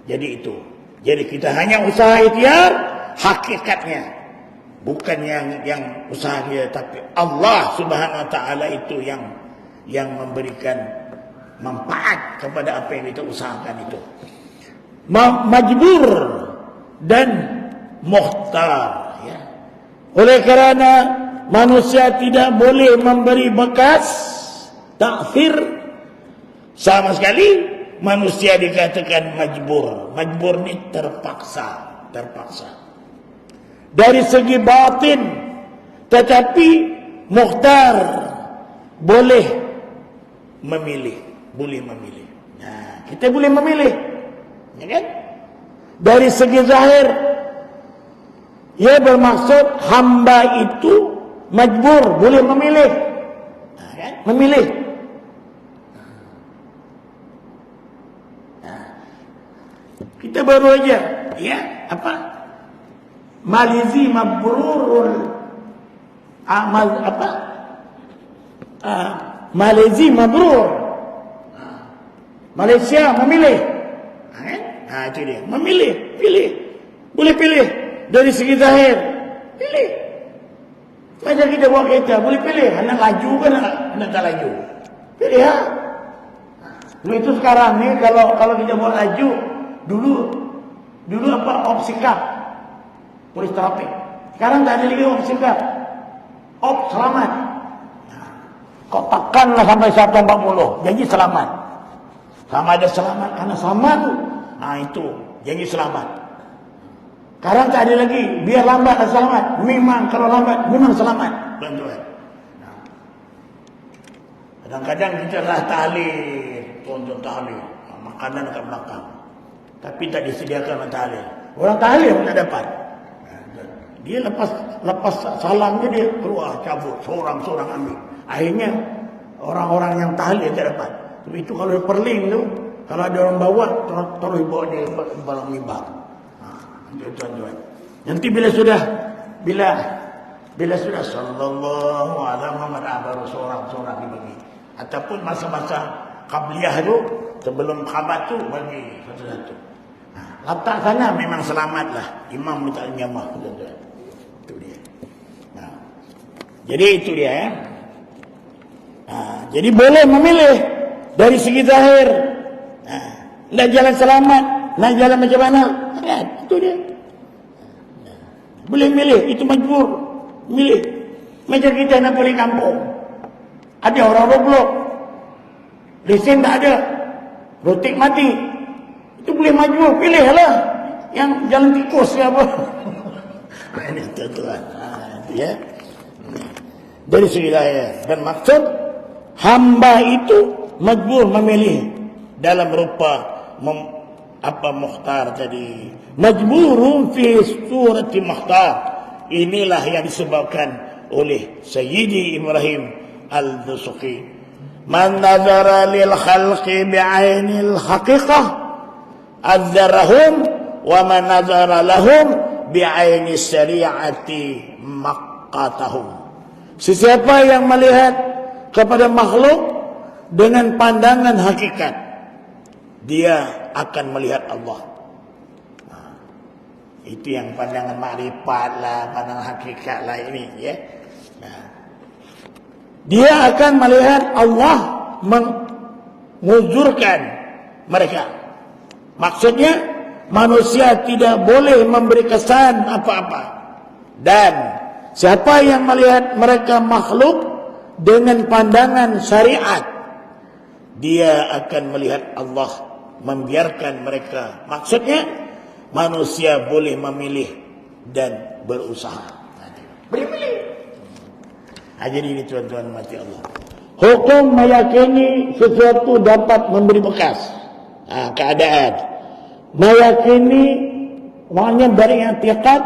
Jadi itu. Jadi kita hanya usaha ikhtiar hakikatnya. Bukan yang usaha dia, tapi Allah Subhanahu wa taala itu yang memberikan manfaat kepada apa yang kita usahakan itu. Majbur dan mukhtar, ya. Oleh kerana manusia tidak boleh memberi bekas takhir sama sekali, manusia dikatakan majbur. Majbur ni terpaksa dari segi batin, tetapi mukhtar boleh memilih. Nah, kita boleh memilih. Ya kan? Dari segi zahir, ia bermaksud hamba itu majbur, boleh memilih. Kan? Memilih. Kita baru aja, Malizi mabrurul amal Malizi mabrur. Malaysia memilih. Itu dia, memilih. pilih. Boleh pilih dari segi zahir. Pilih. Macam kita bawa kereta, boleh pilih. Nak laju ke nak tak laju. Pilih ha. Dulu itu sekarang ni kalau kita bawa laju, dulu apa opsi kap. Polis trafik. Sekarang tak ada lagi opsi kap. Selamat. Kau tekanlah sampai 140, janji selamat. Sama ada selamat karena selamat tu. Itu janji selamat. Sekarang tak ada lagi, biar lambat atau selamat. Memang kalau lambat, memang selamat. Tuan-tuan. Kadang-kadang kita lah tahlil, tuan-tuan tahlil. Makanan dekat belakang. Tapi tak disediakan tahlil. Orang tahlil pun tak dapat. Dia lepas salamnya dia keluar, cabut. Seorang-seorang ambil. Akhirnya, orang-orang yang tahlil tak dapat. Itu kalau perling tu, kalau ada orang bawa, terus bawa dia balang mimbar. Tuan-tuan. Nanti bila sudah sallallahu alaihi Muhammad baru seorang-seorang dibagi. Ataupun masa-masa qabliyah tu, sebelum khabat tu bagi satu-satu. Letak sana memang selamatlah. Imam minta nyamah, tuan-tuan. Itu dia. Jadi itu dia ya. Jadi boleh memilih dari segi zahir. Nak jalan selamat, nak jalan macam mana? Itu dia. Boleh milih, itu majbur. Milih. Macam kita nak pergi kampung. Ada orang roblok. Lesen tak ada. Rotik mati. Itu boleh majbur, pilihlah. Yang jalan tikus ke apa. Ini tuan-tuan. Ya. Dari segi zahir. Dan maksud hamba itu majbur memilih dalam rupa mukhtar tadi. Majburun fi surati mukhtar. Inilah yang disebabkan oleh Sayyidi Ibrahim Al-Dusuki. Man nazara lil khalqi bi'ainil haqiqah adzarahum wa man nazara lahum bi'aini syari'ati maqqatahum. Sesiapa yang melihat kepada makhluk dengan pandangan hakikat, dia akan melihat Allah. Itu yang pandangan makrifat lah, pandangan hakikat lah ini ya. Dia akan melihat Allah menguzurkan mereka. Maksudnya manusia tidak boleh memberi kesan apa-apa. Dan siapa yang melihat mereka makhluk dengan pandangan syariat, dia akan melihat Allah membiarkan mereka. Maksudnya manusia boleh memilih dan berusaha. Boleh pilih. Jadi ini tuan-tuan mati Allah. Hukum meyakini sesuatu dapat memberi bekas. Keadaan. Meyakini maknanya dari i'tiqad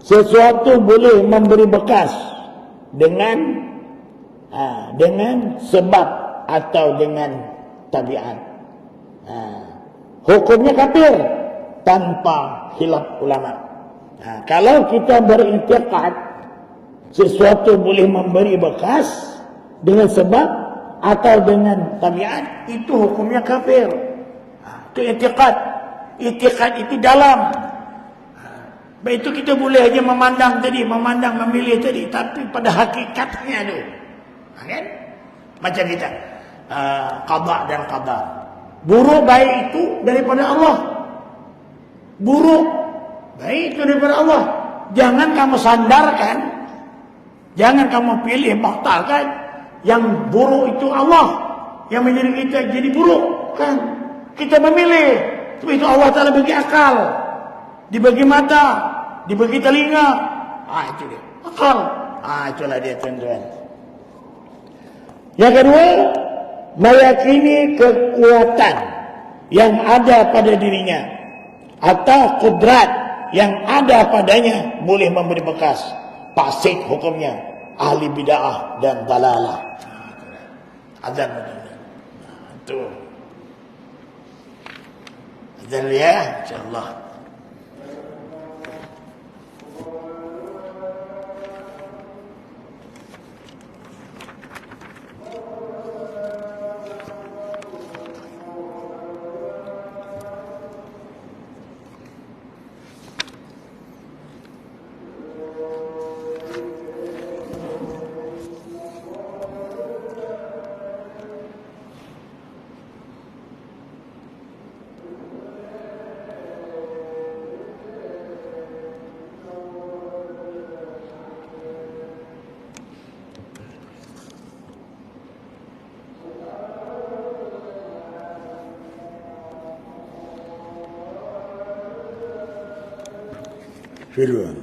sesuatu boleh memberi bekas dengan sebab atau dengan tabiat. Hukumnya kafir tanpa khilaf ulama. Kalau kita beriktikad sesuatu boleh memberi bekas dengan sebab atau dengan tabiat, itu hukumnya kafir. Itu iktikad. Iktikad itu dalam. Baik itu kita boleh aja memandang tadi, memilih tadi, tapi pada hakikatnya tu, kan? Macam kita qada dan qadar. Buruk baik itu daripada Allah. Buruk baik itu daripada Allah. Jangan kamu sandarkan, jangan kamu pilih batalkan yang buruk itu Allah, yang menjadi kita jadi buruk, kan? Kita memilih. Itu Allah Ta'ala bagi akal, dibagi mata, dibagi telinga. Itu dia akal. Itulah dia tuan-tuan. Yang kedua, meyakini kekuatan yang ada pada dirinya atau kudrat yang ada padanya boleh memberi bekas. Fasik hukumnya, ahli bid'ah dan dalalah. Azan itu. Azan ya, insyaallah. Firman.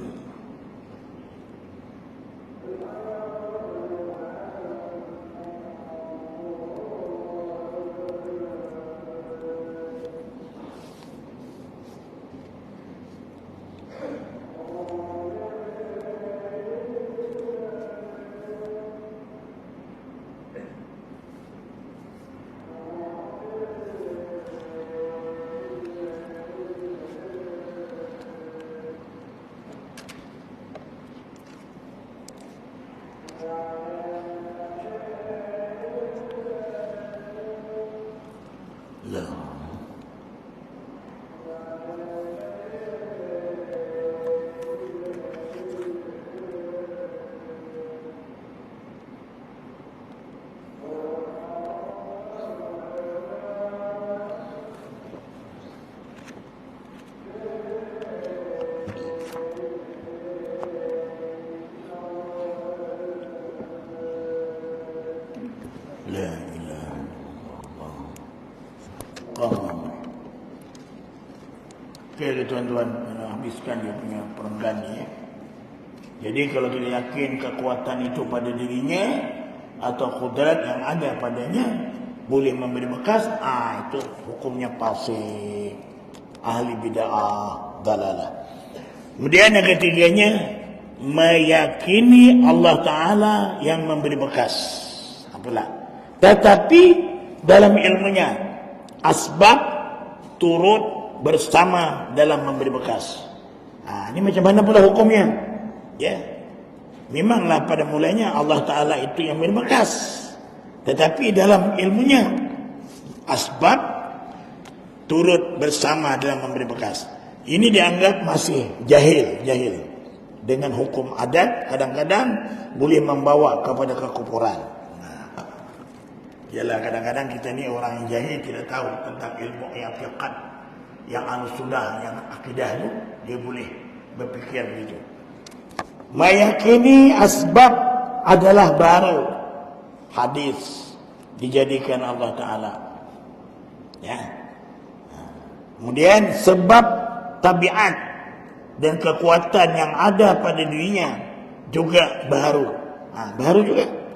La ilaha illallah. Okey tuan-tuan, habiskan dia punya perenggan ni ya. Jadi kalau kita yakin kekuatan itu pada dirinya atau kudrat yang ada padanya boleh memberi bekas, itu hukumnya fasik, ahli bid'ah, dalalah. Kemudian yang ketiganya, meyakini Allah Ta'ala yang memberi bekas. Apalah. Tetapi dalam ilmunya asbab turut bersama dalam memberi bekas. Ini macam mana pula hukumnya? Ya, memanglah pada mulanya Allah Ta'ala itu yang memberi bekas, tetapi dalam ilmunya asbab turut bersama dalam memberi bekas. Ini dianggap masih jahil dengan hukum adat, kadang-kadang boleh membawa kepada kekufuran. Yalah, kadang-kadang kita ni orang yang jahil, tidak tahu tentang ilmu yang fiqh, yang al-sunnah, yang akidah itu, dia boleh berfikir begitu. Meyakini asbab adalah baru hadis dijadikan Allah Ta'ala. Ya. Kemudian sebab tabiat dan kekuatan yang ada pada dirinya juga baru. Baru juga.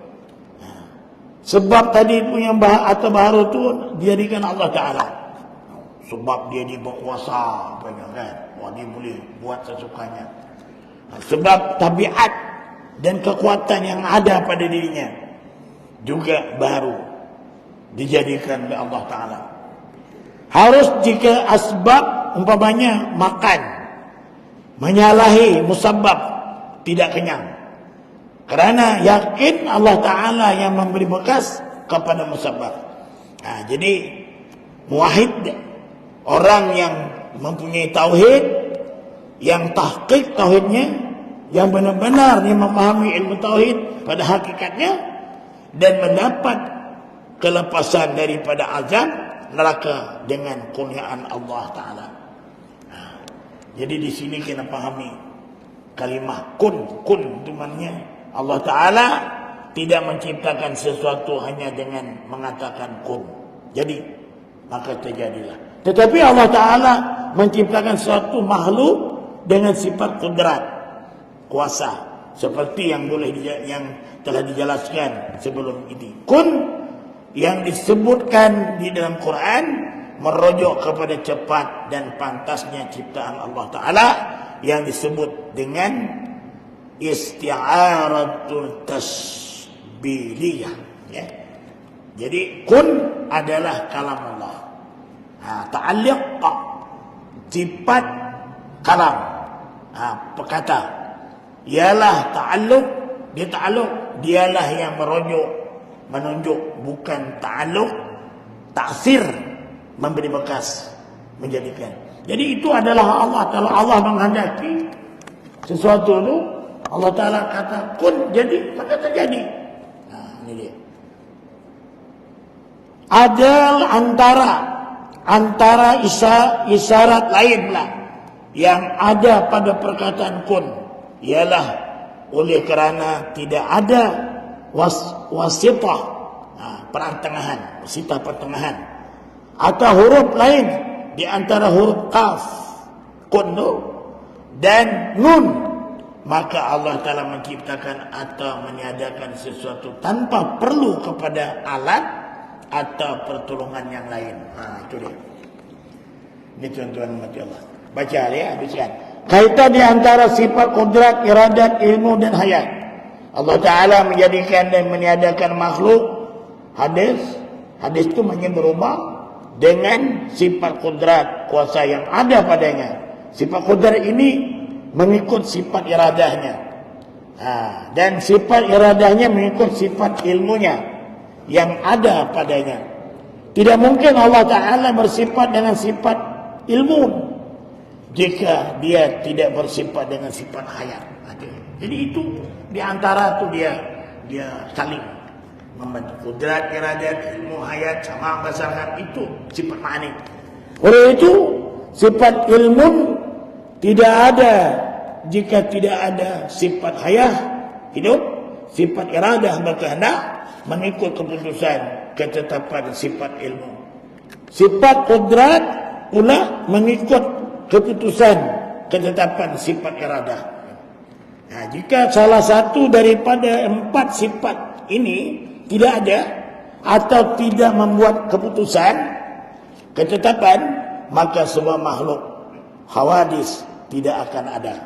Sebab tadi itu yang atau baru itu dijadikan Allah Ta'ala. Sebab dia berkuasa, kan? Dia boleh buat sesukanya. Sebab tabiat dan kekuatan yang ada pada dirinya juga baru dijadikan oleh Allah Ta'ala. Harus jika asbab umpamanya makan menyalahi musabbab, tidak kenyang, kerana yakin Allah Ta'ala yang memberi bekas kepada musabbab. Jadi muwahhid, orang yang mempunyai tauhid, yang tahqiq tauhidnya, yang benar-benar dia memahami ilmu tauhid pada hakikatnya dan mendapat kelepasan daripada azab neraka dengan kurniaan Allah Ta'ala. Jadi di sini kita pahami kalimah kun itu maknanya Allah Ta'ala tidak menciptakan sesuatu hanya dengan mengatakan kun, jadi maka terjadilah. Tetapi Allah Ta'ala menciptakan suatu makhluk dengan sifat kudrat, kuasa, seperti yang telah dijelaskan sebelum ini. Kun yang disebutkan di dalam Quran merujuk kepada cepat dan pantasnya ciptaan Allah Ta'ala yang disebut dengan isti'aratul tasbiliyah. Ya. Jadi kun adalah kalam Allah. Ta'alliq, sifat kalam, perkata, ialah ta'alluq, dialah yang menunjuk, bukan ta'alluq, taksir, memberi bekas, menjadikan. Jadi itu adalah Allah. Kalau Allah menghendaki sesuatu itu, Allah Ta'ala kata kun, jadi, maka terjadi. Ini dia. Ada antara isyarat lain lah yang ada pada perkataan kun, ialah oleh kerana tidak ada wasitah, perantengahan, wasitah pertengahan, atau huruf lain di antara huruf kaf kun tu dan nun, maka Allah Ta'ala menciptakan atau meniadakan sesuatu tanpa perlu kepada alat atau pertolongan yang lain. Itu dia. Ini tuan-tuan mati Allah. Baca ya, habiskan. Kaitan di antara sifat kudrat, iradat, ilmu dan hayat. Allah Ta'ala menjadikan dan meniadakan makhluk. Hadis itu hanya berubah dengan sifat kudrat, kuasa yang ada padanya. Sifat kudrat ini mengikut sifat iradahnya. Dan sifat iradahnya mengikut sifat ilmunya yang ada padanya. Tidak mungkin Allah Ta'ala bersifat dengan sifat ilmu jika dia tidak bersifat dengan sifat hayat. Jadi itu di antara itu dia saling membantu. Kudrat, iradat, ilmu, hayat sama basarkan itu sifat ma'ani. Oleh itu sifat ilmu tidak ada jika tidak ada sifat hayat hidup, sifat iradah berkehendak mengikut keputusan ketetapan sifat ilmu. Sifat kudrat pula mengikut keputusan ketetapan sifat iradah. Jika salah satu daripada 4 sifat ini tidak ada atau tidak membuat keputusan ketetapan, maka semua makhluk hawadis tidak akan ada.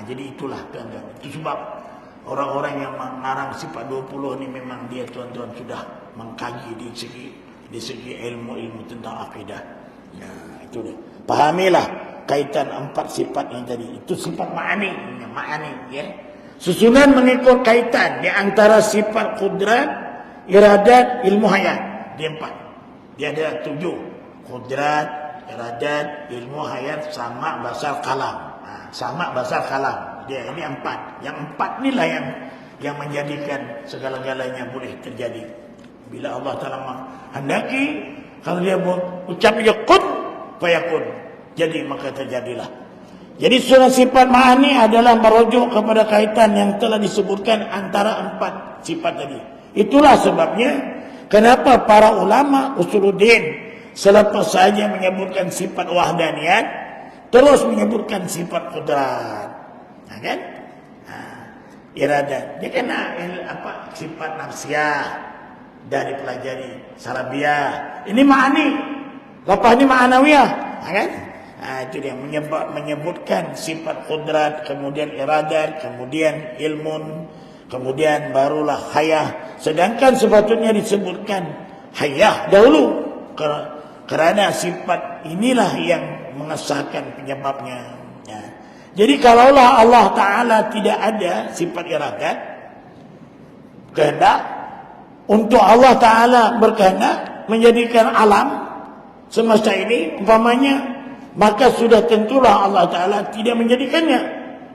Jadi itulah tuan-tuan. Itu sebab orang-orang yang mengarang sifat 20 ni memang dia tuan-tuan sudah mengkaji di segi ilmu tentang akidah. Itu dia. Pahamilah kaitan 4 sifat yang tadi. Itu sifat ma'ani ya. Susunan mengikut kaitan di antara sifat kudrat, iradat, ilmu hayat. Dia 4. Dia ada 7. Kudrat, iradat, ilmu hayat sama basar kalam. Sama basar kalam. Dia ini 4. Yang 4 inilah yang menjadikan segala-galanya boleh terjadi. Bila Allah Ta'ala menghendaki, kalau dia ucap dia kun, fayakun. Jadi maka terjadilah. Jadi surah sifat ma'ani adalah merujuk kepada kaitan yang telah disebutkan antara 4 sifat tadi. Itulah sebabnya kenapa para ulama usuluddin selepas saja menyebutkan sifat wahdaniyat terus menyebutkan sifat kudrat. Kan? Iradat. Dia kena sifat nafsiyah dari pelajari salabiyah. Ini ma'ani. Lepas ini ma'anawiyah. Kan? Itu dia menyebutkan sifat kudrat, kemudian iradat, kemudian ilmun, kemudian barulah hayah. Sedangkan sepatutnya disebutkan hayah dahulu, kerana sifat inilah yang mengesahkan penyebabnya. Jadi kalaulah Allah Ta'ala tidak ada sifat iradat, kehendak, untuk Allah Ta'ala berkehendak menjadikan alam semesta ini umpamanya, maka sudah tentulah Allah Ta'ala tidak menjadikannya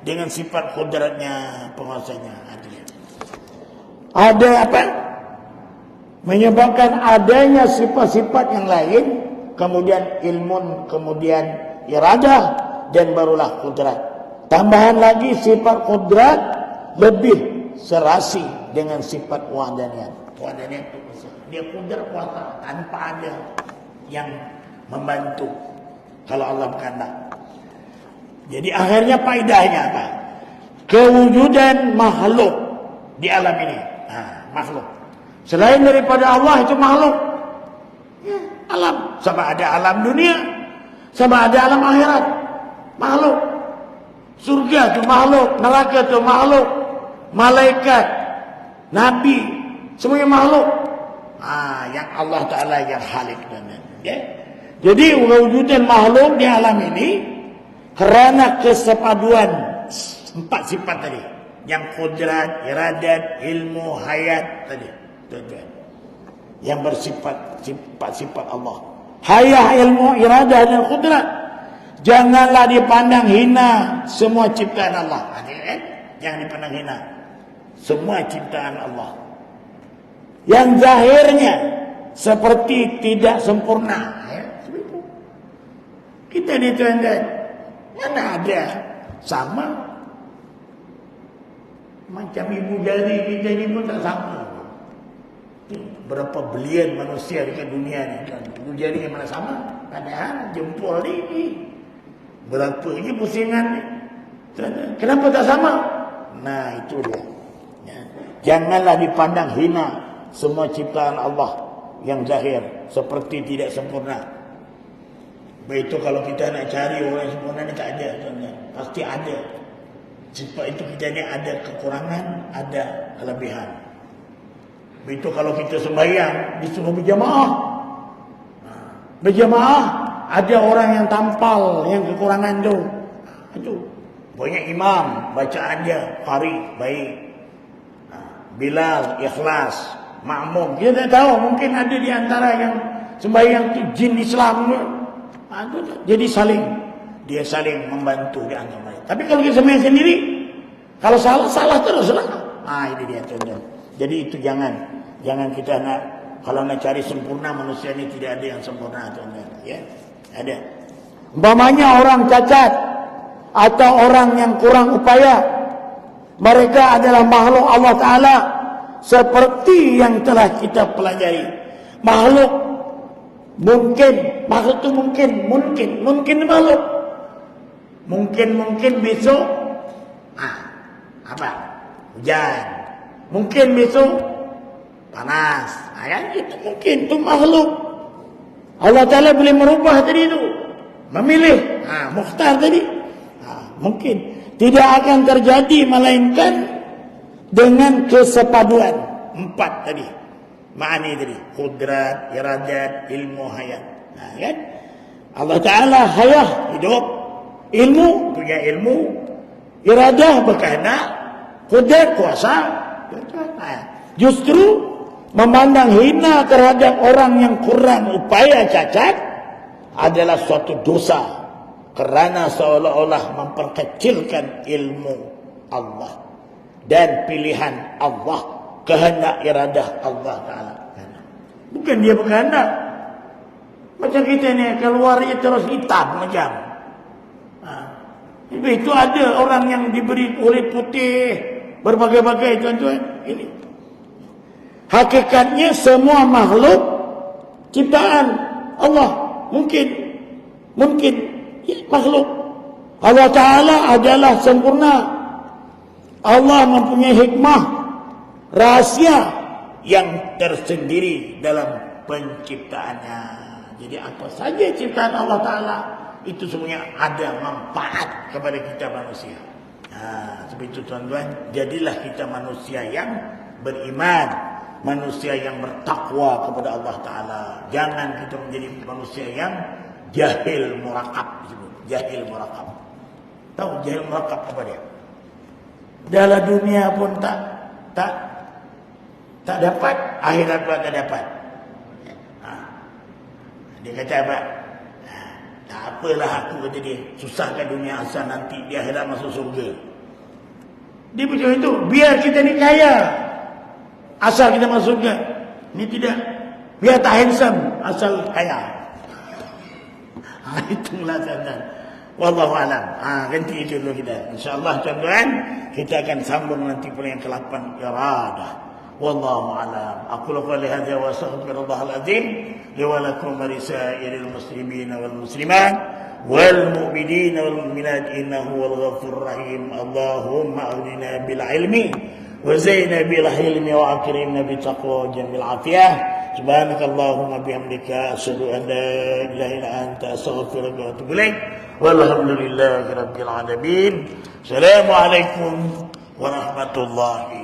dengan sifat kudratnya, penguasanya. Ada apa? Menyebabkan adanya sifat-sifat yang lain, kemudian ilmun, kemudian iradah, dan barulah kudrat. Tambahan lagi sifat kudrat lebih serasi dengan sifat wahdaniyat. Wahdaniyat itu dia kudrat kuasa tanpa ada yang membantu. Kalau Allah berkehendak. Jadi akhirnya faedahnya apa? Kewujudan makhluk di alam ini. Makhluk. Selain daripada Allah itu makhluk. Alam. Sama ada alam dunia. Sama ada alam akhirat. Makhluk. Surga itu makhluk. Neraka itu makhluk. Malaikat. Nabi. Semuanya makhluk. Yang Allah Ta'ala yang khalik. Jadi wujudnya makhluk di alam ini kerana kesepaduan 4 sifat tadi, yang kudrat, iradat, ilmu, hayat tadi, yang bersifat sifat Allah. Hayat, ilmu, iradah dan kudrat janganlah dipandang hina semua ciptaan Allah. Jangan dipandang hina semua ciptaan Allah yang zahirnya seperti tidak sempurna. Kita dituankan, mana ada sama macam ibu jari kita ni pun tak sama. Berapa bilion manusia dekat dunia ni, ibu jari yang mana sama? Padahal jempol ni berapa je pusingan ni. Kenapa tak sama? Nah, itu dia. Ya. Janganlah dipandang hina semua ciptaan Allah yang zahir seperti tidak sempurna. Begitu kalau kita nak cari orang yang sempurna ni tak ada, tuan-tuan. Pasti ada. Sebab itu kita ni ada kekurangan, ada kelebihan. Begitu kalau kita sembahyang disuruh berjamaah. Berjamaah ada orang yang tampal yang kekurangan tu. Itu banyak imam bacaan dia qari baik. Bilal ikhlas, makmum. Dia tak tahu mungkin ada di antara yang sembahyang tu jin Islam tu. Jadi dia saling membantu di antara mereka. Tapi kalau kita sembahyang sendiri, kalau salah teruslah. Ini dia tuan-tuan. Jadi itu jangan kita nak, kalau nak cari sempurna manusia ni tidak ada yang sempurna tuan-tuan. Ya, ada. Umpamanya orang cacat atau orang yang kurang upaya, mereka adalah makhluk Allah Ta'ala seperti yang telah kita pelajari. Makhluk itu mungkin makhluk. Mungkin besok hujan. Mungkin besok panas. Kan itu mungkin, itu makhluk. Allah Ta'ala boleh merubah tadi itu. Memilih. Mukhtar tadi. Mungkin. Tidak akan terjadi melainkan dengan kesepaduan 4 tadi. Ma'ani tadi. Qudrat, iradat, ilmu, hayat. Kan? Allah Ta'ala hayah, hidup. Ilmu, punya ilmu. Iradah, berkehendak. Qudrat, kuasa. Justru memandang hina terhadap orang yang kurang upaya, cacat adalah suatu dosa, kerana seolah-olah memperkecilkan ilmu Allah dan pilihan Allah, kehendak iradah Allah Ta'ala. Bukan dia berkehendak. Macam kita ni keluarnya terus hitam macam. Itu ada orang yang diberi kulit putih berbagai-bagai tuan-tuan. Ini hakikatnya semua makhluk ciptaan Allah. Mungkin makhluk. Allah Ta'ala adalah sempurna. Allah mempunyai hikmah, rahasia yang tersendiri dalam penciptaannya. Jadi apa saja ciptaan Allah Ta'ala itu semuanya ada manfaat kepada kita manusia. Seperti itu tuan-tuan. Jadilah kita manusia yang beriman, manusia yang bertakwa kepada Allah Ta'ala. Jangan kita menjadi manusia yang jahil murakab. Jahil murakab. Tahu jahil murakab apa dia? Dalam dunia pun tak dapat, akhirat pun tak dapat. Dia kata apa? Tak apalah aku, kata dia, susahkan dunia asal nanti di akhirat masuk surga. Dia macam itu. Biar kita ni kaya asal kita masuk surga. Ini tidak. Biar tak handsome asal kaya. Itulah tuan-tuan. Wallahu alam. Ganti itu dulu kita. InsyaAllah tuan-tuan, kita akan sambung nanti pada yang ke-8 iradah. Wallahu alam. Aqulu qawli hadza wa astaghfirullahal azim li wa lakum wa lisairil muslimin wal muslimat wal mu'minin wal mu'minat innahu wal ghafurur rahim. Allahumma aghnina bil ilmi wa zaina bil hilmi wa akrimna bi taqwa jamil afiyah. Subhanakallahumma bihamdika asyhadu an la ilaha illa anta astaghfiruka wa atubu ilaik. Walhamdulillahi rabbil alamin. Assalamualaikum warahmatullahi